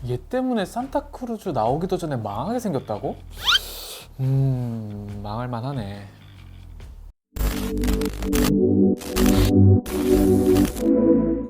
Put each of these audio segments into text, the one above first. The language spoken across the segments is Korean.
얘 때문에 산타크루즈 나오기도 전에 망하게 생겼다고? 망할 만하네.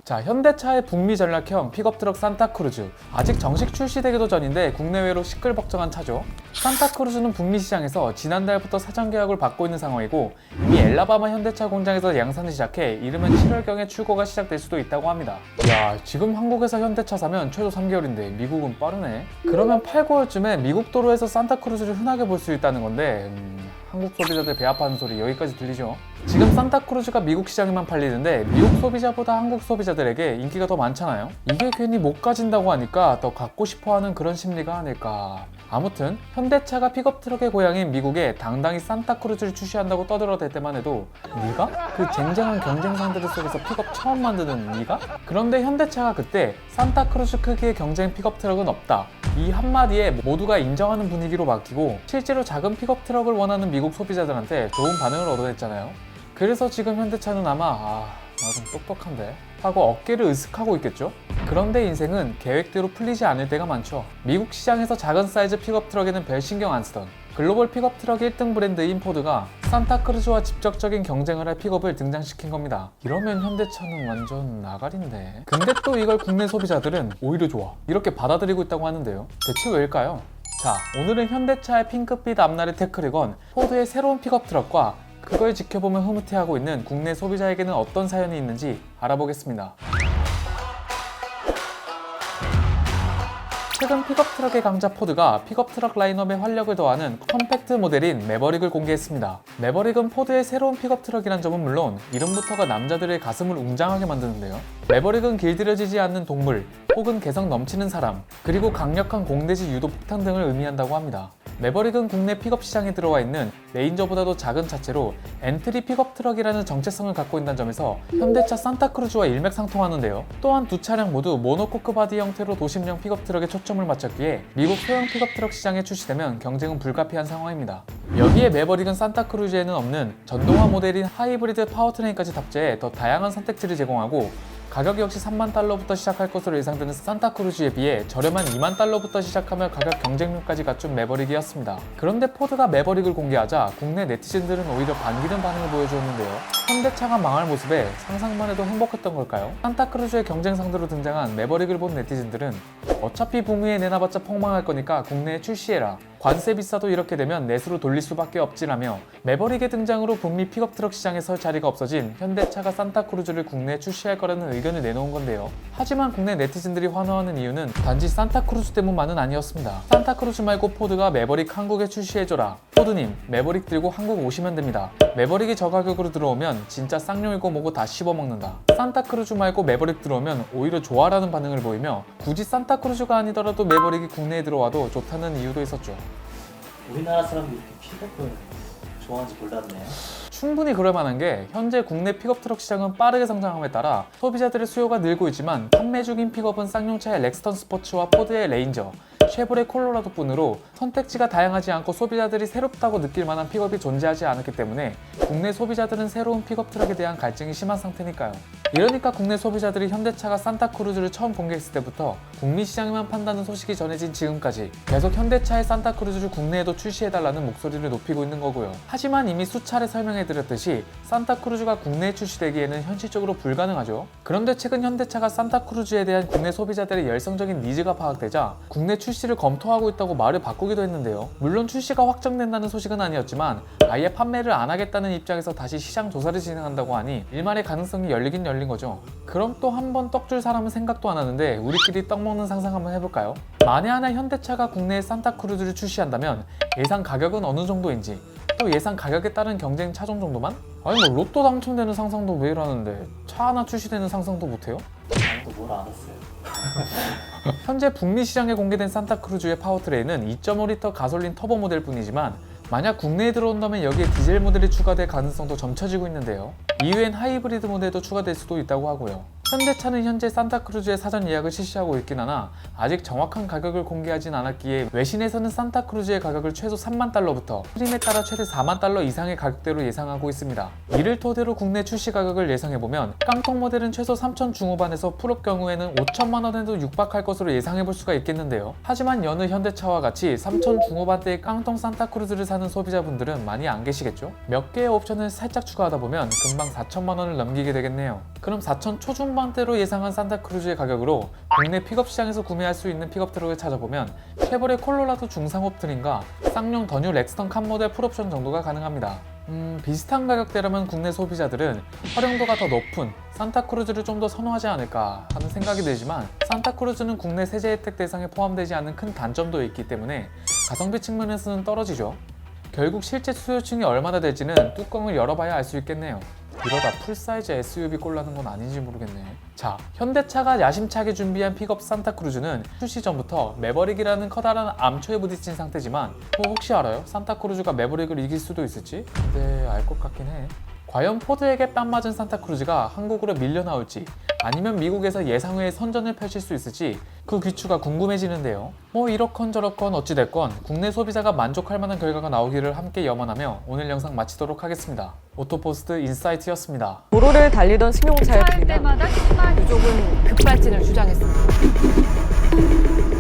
자, 현대차의 북미 전략형 픽업트럭 산타크루즈. 아직 정식 출시되기도 전인데 국내외로 시끌벅적한 차죠. 산타크루즈는 북미 시장에서 지난달부터 사전 계약을 받고 있는 상황이고, 이미 엘라바마 현대차 공장에서 양산을 시작해 이르면 7월경에 출고가 시작될 수도 있다고 합니다. 야, 지금 한국에서 현대차 사면 최소 3개월인데 미국은 빠르네. 그러면 8, 9월쯤에 미국 도로에서 산타크루즈를 흔하게 볼 수 있다는 건데, 한국 소비자들 배 아파하는 소리 여기까지 들리죠? 지금 산타크루즈가 미국 시장에만 팔리는데 미국 소비자보다 한국 소비자들에게 인기가 더 많잖아요. 이게 괜히 못 가진다고 하니까 더 갖고 싶어하는 그런 심리가 아닐까. 아무튼 현대차가 픽업트럭의 고향인 미국에 당당히 산타크루즈를 출시한다고 떠들어댈 때만 해도 네가? 그 쟁쟁한 경쟁상들 속에서 픽업 처음 만드는 네가? 그런데 현대차가 그때 산타크루즈 크기의 경쟁 픽업트럭은 없다, 이 한마디에 모두가 인정하는 분위기로 바뀌고 실제로 작은 픽업트럭을 원하는 미국 소비자들한테 좋은 반응을 얻어냈잖아요. 그래서 지금 현대차는 아마 나 좀 똑똑한데 하고 어깨를 으쓱하고 있겠죠? 그런데 인생은 계획대로 풀리지 않을 때가 많죠. 미국 시장에서 작은 사이즈 픽업트럭에는 별 신경 안 쓰던 글로벌 픽업트럭 1등 브랜드인 포드가 산타크루즈와 직접적인 경쟁을 할 픽업을 등장시킨 겁니다. 이러면 현대차는 완전 나가린데. 근데 또 이걸 국내 소비자들은 오히려 좋아, 이렇게 받아들이고 있다고 하는데요. 대체 왜일까요? 자, 오늘은 현대차의 핑크빛 앞날을 태클을 건 포드의 새로운 픽업트럭과 그걸 지켜보며 흐뭇해하고 있는 국내 소비자에게는 어떤 사연이 있는지 알아보겠습니다. 최근 픽업트럭의 강자 포드가 픽업트럭 라인업에 활력을 더하는 컴팩트 모델인 매버릭을 공개했습니다. 매버릭은 포드의 새로운 픽업트럭이란 점은 물론 이름부터가 남자들의 가슴을 웅장하게 만드는데요. 매버릭은 길들여지지 않는 동물, 혹은 개성 넘치는 사람, 그리고 강력한 공대지 유도 폭탄 등을 의미한다고 합니다. 매버릭은 국내 픽업 시장에 들어와 있는 레인저보다도 작은 차체로 엔트리 픽업 트럭이라는 정체성을 갖고 있다는 점에서 현대차 산타크루즈와 일맥상통하는데요. 또한 두 차량 모두 모노코크 바디 형태로 도심형 픽업 트럭에 초점을 맞췄기에 미국 소형 픽업 트럭 시장에 출시되면 경쟁은 불가피한 상황입니다. 여기에 매버릭은 산타크루즈에는 없는 전동화 모델인 하이브리드 파워트레인까지 탑재해 더 다양한 선택지를 제공하고, 가격 역시 3만 달러부터 시작할 것으로 예상되는 산타크루즈에 비해 저렴한 2만 달러부터 시작하며 가격 경쟁력까지 갖춘 매버릭이었습니다. 그런데 포드가 매버릭을 공개하자 국내 네티즌들은 오히려 반기는 반응을 보여주었는데요. 현대차가 망할 모습에 상상만 해도 행복했던 걸까요? 산타크루즈의 경쟁 상대로 등장한 매버릭을 본 네티즌들은 어차피 북미에 내놔봤자 폭망할 거니까 국내에 출시해라, 관세 비싸도 이렇게 되면 내수로 돌릴 수밖에 없지라며 매버릭의 등장으로 북미 픽업 트럭 시장에 설 자리가 없어진 현대차가 산타크루즈를 국내에 출시할 거라는 의견을 내놓은 건데요. 하지만 국내 네티즌들이 환호하는 이유는 단지 산타크루즈 때문만은 아니었습니다. 산타크루즈 말고 포드가 매버릭 한국에 출시해줘라, 포드님 매버릭 들고 한국 오시면 됩니다, 매버릭이 저 가격으로 들어오면 진짜 쌍용이고 뭐고 다 씹어먹는다, 산타크루즈 말고 매버릭 들어오면 오히려 좋아라는 반응을 보이며 굳이 산타크루즈가 아니더라도 매버릭이 국내에 들어와도 좋다는 이유도 있었죠. 우리나라 사람들이 이렇게 픽업을 좋아하는지 몰랐네요. 충분히 그럴 만한 게 현재 국내 픽업 트럭 시장은 빠르게 성장함에 따라 소비자들의 수요가 늘고 있지만 판매 중인 픽업은 쌍용차의 렉스턴 스포츠와 포드의 레인저, 쉐보레 콜로라도뿐으로 선택지가 다양하지 않고 소비자들이 새롭다고 느낄 만한 픽업이 존재하지 않았기 때문에 국내 소비자들은 새로운 픽업 트럭에 대한 갈증이 심한 상태니까요. 이러니까 국내 소비자들이 현대차가 산타크루즈를 처음 공개했을 때부터 북미 시장에만 판다는 소식이 전해진 지금까지 계속 현대차의 산타크루즈를 국내에도 출시해달라는 목소리를 높이고 있는 거고요. 하지만 이미 수차례 설명해드렸듯이 산타크루즈가 국내에 출시되기에는 현실적으로 불가능하죠. 그런데 최근 현대차가 산타크루즈에 대한 국내 소비자들의 열성적인 니즈가 파악되자 국내 출시를 검토하고 있다고 말을 바꾸기도 했는데요. 물론 출시가 확정된다는 소식은 아니었지만 아예 판매를 안 하겠다는 입장에서 다시 시장 조사를 진행한다고 하니 일말의 가능성이 열리긴 열린 거죠. 그럼 또 한 번 떡 줄 사람은 생각도 안 하는데 우리끼리 떡 먹는 상상 한번 해볼까요? 만에 하나 현대차가 국내에 산타크루즈를 출시한다면 예상 가격은 어느 정도인지, 또 예상 가격에 따른 경쟁 차종 정도만? 아니 뭐 로또 당첨되는 상상도 매일 하는데 차 하나 출시되는 상상도 못해요? 아무도 뭘 알았어요. 현재 북미 시장에 공개된 산타크루즈의 파워트레인은 2.5L 가솔린 터보 모델 뿐이지만 만약 국내에 들어온다면 여기에 디젤 모델이 추가될 가능성도 점쳐지고 있는데요. 이후엔 하이브리드 모델도 추가될 수도 있다고 하고요. 현대차는 현재 산타크루즈의 사전 예약을 실시하고 있긴 하나 아직 정확한 가격을 공개하진 않았기에 외신에서는 산타크루즈의 가격을 최소 3만 달러부터 트림에 따라 최대 4만 달러 이상의 가격대로 예상하고 있습니다. 이를 토대로 국내 출시 가격을 예상해보면 깡통 모델은 최소 3천 중후반에서 풀업 경우에는 5천만 원에도 육박할 것으로 예상해볼 수가 있겠는데요. 하지만 여느 현대차와 같이 3천 중후반대의 깡통 산타크루즈를 사는 소비자분들은 많이 안 계시겠죠? 몇 개의 옵션을 살짝 추가하다 보면 금방 4천만 원을 넘기게 되겠네요. 그럼 4천 초중반대로 예상한 산타크루즈의 가격으로 국내 픽업 시장에서 구매할 수 있는 픽업 트럭을 찾아보면 쉐보레 콜로라도 중상업 트림과 쌍용 더 뉴 렉스턴 칸 모델 풀옵션 정도가 가능합니다. 비슷한 가격대라면 국내 소비자들은 활용도가 더 높은 산타크루즈를 좀 더 선호하지 않을까 하는 생각이 들지만 산타크루즈는 국내 세제 혜택 대상에 포함되지 않는 큰 단점도 있기 때문에 가성비 측면에서는 떨어지죠. 결국 실제 수요층이 얼마나 될지는 뚜껑을 열어봐야 알 수 있겠네요. 이러다 풀사이즈 SUV 꼴라는 건 아닌지 모르겠네. 자, 현대차가 야심차게 준비한 픽업 산타크루즈는 출시 전부터 매버릭이라는 커다란 암초에 부딪힌 상태지만 혹시 알아요? 산타크루즈가 매버릭을 이길 수도 있을지? 네, 알 것 같긴 해. 과연 포드에게 뺨 맞은 산타크루즈가 한국으로 밀려 나올지 아니면 미국에서 예상외의 선전을 펼칠 수 있을지 그 귀추가 궁금해지는데요. 뭐 이렇건 저렇건 어찌됐건 국내 소비자가 만족할 만한 결과가 나오기를 함께 염원하며 오늘 영상 마치도록 하겠습니다. 오토포스트 인사이트였습니다. 도로를 달리던 승용차였습니다. 때마다 심한 유족은 급발진을 주장했습니다.